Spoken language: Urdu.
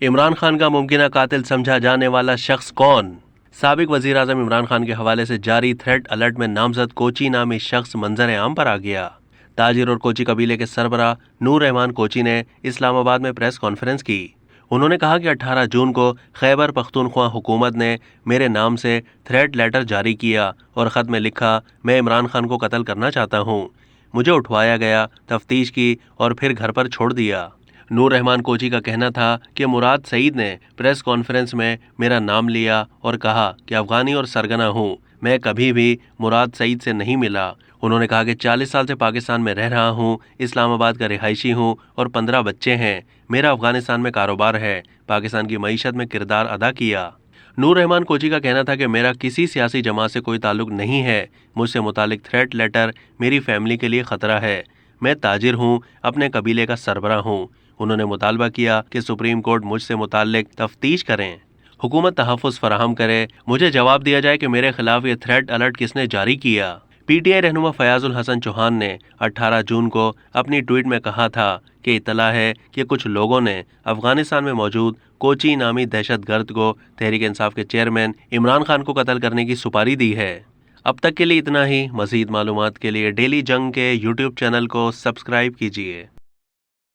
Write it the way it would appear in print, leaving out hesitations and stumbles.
عمران خان کا ممکنہ قاتل سمجھا جانے والا شخص کون؟ سابق وزیر اعظم عمران خان کے حوالے سے جاری تھریٹ الرٹ میں نامزد کوچی نامی شخص منظر عام پر آ گیا۔ تاجر اور کوچی قبیلے کے سربراہ نور رحمان کوچی نے اسلام آباد میں پریس کانفرنس کی۔ انہوں نے کہا کہ 18 جون کو خیبر پختونخوا حکومت نے میرے نام سے تھریٹ لیٹر جاری کیا اور خط میں لکھا میں عمران خان کو قتل کرنا چاہتا ہوں۔ مجھے اٹھوایا گیا، تفتیش کی اور پھر گھر پر چھوڑ دیا۔ نور رحمان کوچی کا کہنا تھا کہ مراد سعید نے پریس کانفرنس میں میرا نام لیا اور کہا کہ افغانی اور سرگنا ہوں، میں کبھی بھی مراد سعید سے نہیں ملا۔ انہوں نے کہا کہ 40 سال سے پاکستان میں رہ رہا ہوں، اسلام آباد کا رہائشی ہوں اور 15 بچے ہیں۔ میرا افغانستان میں کاروبار ہے، پاکستان کی معیشت میں کردار ادا کیا۔ نور رحمان کوچی کا کہنا تھا کہ میرا کسی سیاسی جماعت سے کوئی تعلق نہیں ہے، مجھ سے متعلق تھریٹ لیٹر میری فیملی کے لیے خطرہ ہے۔ میں تاجر ہوں، اپنے قبیلے کا سربراہ ہوں۔ انہوں نے مطالبہ کیا کہ سپریم کورٹ مجھ سے متعلق تفتیش کریں، حکومت تحفظ فراہم کرے، مجھے جواب دیا جائے کہ میرے خلاف یہ تھریٹ الرٹ کس نے جاری کیا۔ پی ٹی آئی رہنما فیاض الحسن چوہان نے 18 جون کو اپنی ٹویٹ میں کہا تھا کہ اطلاع ہے کہ کچھ لوگوں نے افغانستان میں موجود کوچی نامی دہشت گرد کو تحریک انصاف کے چیئرمین عمران خان کو قتل کرنے کی سپاری دی ہے۔ اب تک کے لیے اتنا ہی۔ مزید معلومات کے لیے ڈیلی جنگ کے یوٹیوب چینل کو سبسکرائب کیجیے۔